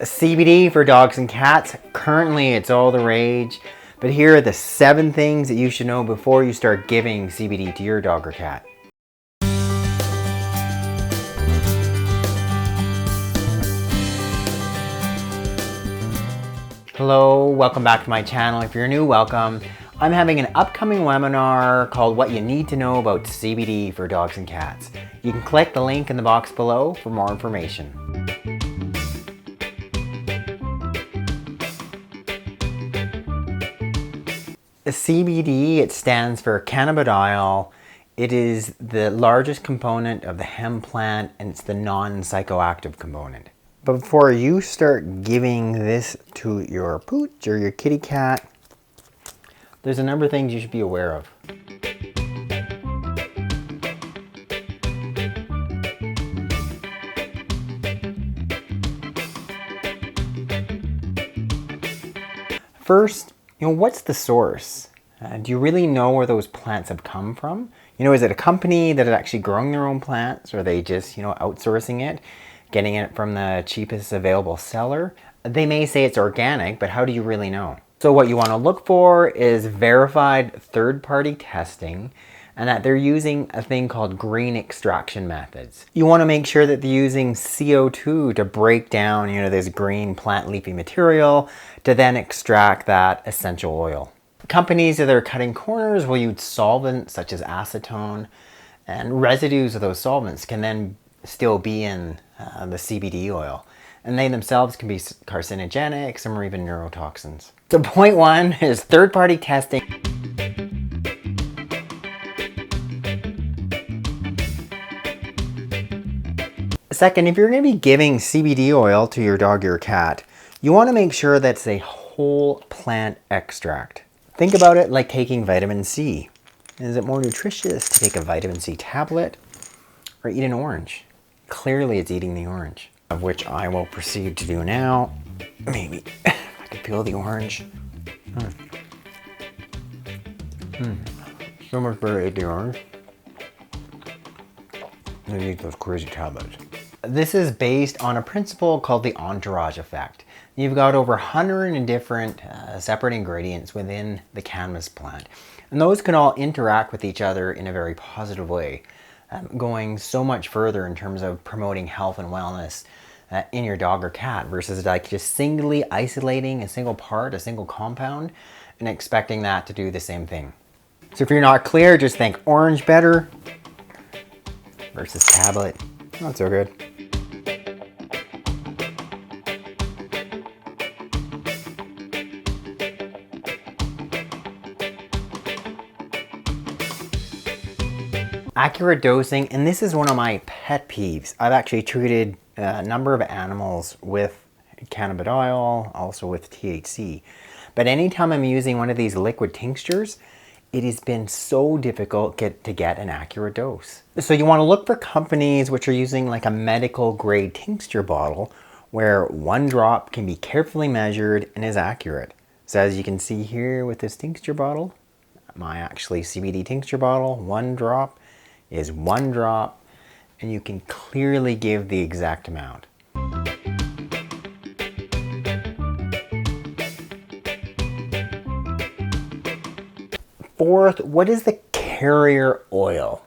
CBD for dogs and cats. Currently, it's all the rage. But here are the 7 things that you should know before you start giving CBD to your dog or cat. Hello, welcome back to my channel. If you're new, welcome. I'm having an upcoming webinar called What You Need to Know About CBD for Dogs and Cats. You can click the link in the box below for more information. The CBD, it stands for cannabidiol. It is the largest component of the hemp plant and it's the non-psychoactive component. But before you start giving this to your pooch or your kitty cat, there's a number of things you should be aware of. First, what's the source? Do you really know where those plants have come from? Is it a company that is actually growing their own plants, or are they just, outsourcing it, getting it from the cheapest available seller? They may say it's organic, but how do you really know? So what you want to look for is verified third-party testing, and that they're using a thing called green extraction methods. You want to make sure that they're using CO2 to break down, this green plant leafy material to then extract that essential oil. Companies that are cutting corners will use solvents such as acetone, and residues of those solvents can then still be in the CBD oil. And they themselves can be carcinogenic, some are even neurotoxins. So point 1 is third-party testing. Second, if you're going to be giving CBD oil to your dog or your cat, you want to make sure that's a whole plant extract. Think about it like taking vitamin C. Is it more nutritious to take a vitamin C tablet or eat an orange? Clearly it's eating the orange, of which I will proceed to do now. Maybe I can peel the orange. So much better to eat the orange than eat those crazy tablets. This is based on a principle called the entourage effect. You've got over 100 different separate ingredients within the cannabis plant. And those can all interact with each other in a very positive way, going so much further in terms of promoting health and wellness in your dog or cat versus like just singly isolating a single part, a single compound, and expecting that to do the same thing. So if you're not clear, just think orange better versus tablet. Not so good. Accurate dosing, and this is one of my pet peeves. I've actually treated a number of animals with cannabidiol, also with THC. But anytime I'm using one of these liquid tinctures, it has been so difficult to get an accurate dose. So you want to look for companies which are using like a medical grade tincture bottle where 1 drop can be carefully measured and is accurate. So as you can see here with this tincture bottle, my actually CBD tincture bottle, 1 drop is 1 drop, and you can clearly give the exact amount. Fourth, what is the carrier oil?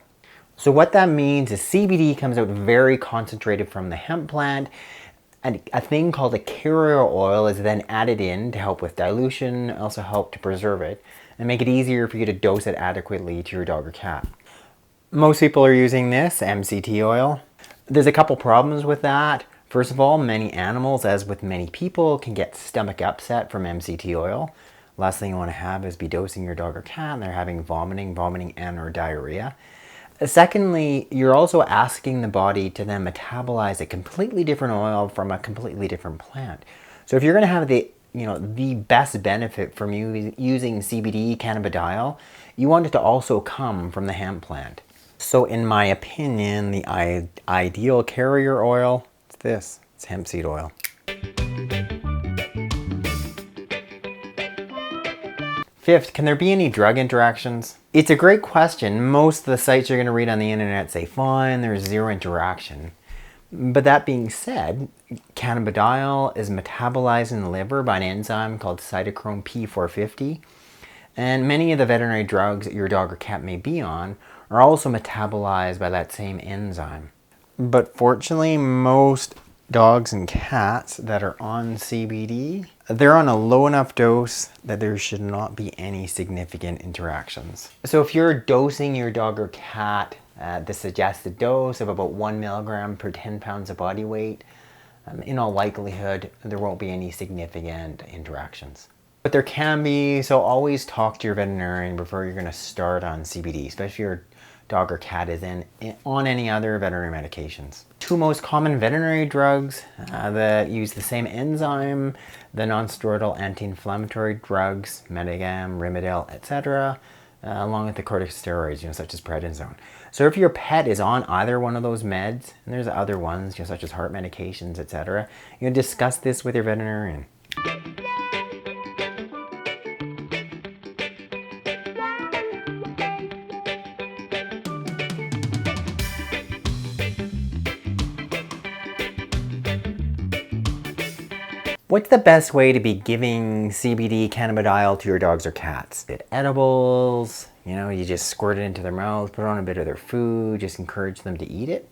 So what that means is CBD comes out very concentrated from the hemp plant, and a thing called a carrier oil is then added in to help with dilution, also help to preserve it, and make it easier for you to dose it adequately to your dog or cat. Most people are using this MCT oil. There's a couple problems with that. First of all, many animals, as with many people, can get stomach upset from MCT oil. Last thing you want to have is be dosing your dog or cat and they're having vomiting and or diarrhea. Secondly, you're also asking the body to then metabolize a completely different oil from a completely different plant. So if you're going to have the best benefit from you using CBD cannabidiol, you want it to also come from the hemp plant. So in my opinion, the ideal carrier oil is this. It's hemp seed oil. Fifth, can there be any drug interactions? It's a great question. Most of the sites you're going to read on the internet say fine, there's 0 interaction. But that being said, cannabidiol is metabolized in the liver by an enzyme called cytochrome P450. And many of the veterinary drugs that your dog or cat may be on are also metabolized by that same enzyme. But fortunately, most dogs and cats that are on CBD, they're on a low enough dose that there should not be any significant interactions. So if you're dosing your dog or cat at the suggested dose of about 1 milligram per 10 pounds of body weight, in all likelihood, there won't be any significant interactions. But there can be, so always talk to your veterinarian before you're going to start on CBD, especially if your dog or cat is on any other veterinary medications. Two most common veterinary drugs that use the same enzyme, the non-steroidal anti-inflammatory drugs, Medigam, Rimadyl, etc., along with the corticosteroids, such as prednisone. So if your pet is on either one of those meds, and there's other ones, such as heart medications, etc., discuss this with your veterinarian. What's the best way to be giving CBD cannabidiol to your dogs or cats? Edibles, you just squirt it into their mouth, put on a bit of their food, just encourage them to eat it.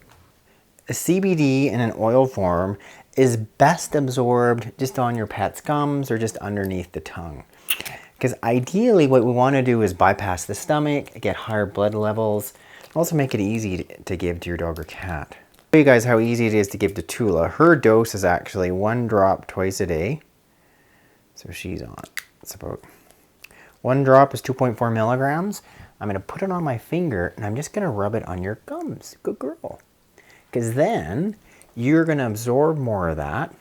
A CBD in an oil form is best absorbed just on your pet's gums or just underneath the tongue. Because ideally what we want to do is bypass the stomach, get higher blood levels, also make it easy to give to your dog or cat. Show you guys how easy it is to give to Tula. Her dose is actually 1 drop twice a day. So she's on, it's about 1 drop is 2.4 milligrams. I'm going to put it on my finger and I'm just going to rub it on your gums. Good girl. Because then you're going to absorb more of that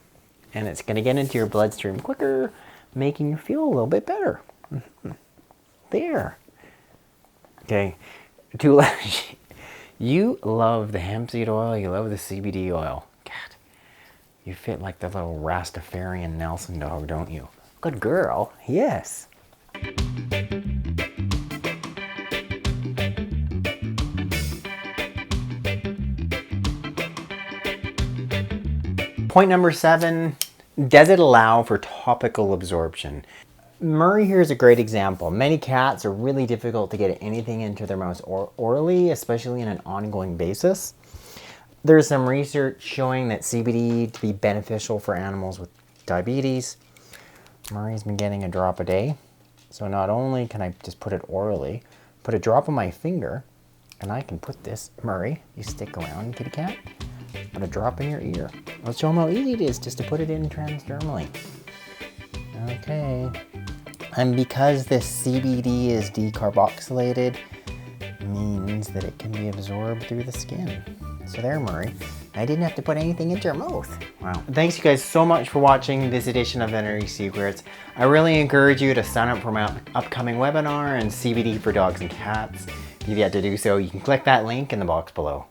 and it's going to get into your bloodstream quicker, making you feel a little bit better. There. Okay. Tula, you love the hemp seed oil, you love the CBD oil. God, you fit like the little Rastafarian Nelson dog, don't you? Good girl, yes. Point number 7, does it allow for topical absorption? Murray here is a great example. Many cats are really difficult to get anything into their mouths orally, especially on an ongoing basis. There's some research showing that CBD to be beneficial for animals with diabetes. Murray's been getting a drop a day. So not only can I just put it orally, put a drop on my finger, and I can put this, Murray, you stick around, kitty cat, put a drop in your ear. Let's show them how easy it is just to put it in transdermally. Okay. And because this CBD is decarboxylated, means that it can be absorbed through the skin. So there, Murray. I didn't have to put anything into your mouth. Wow. Thanks you guys so much for watching this edition of Veterinary Secrets. I really encourage you to sign up for my upcoming webinar on CBD for dogs and cats. If you've yet to do so, you can click that link in the box below.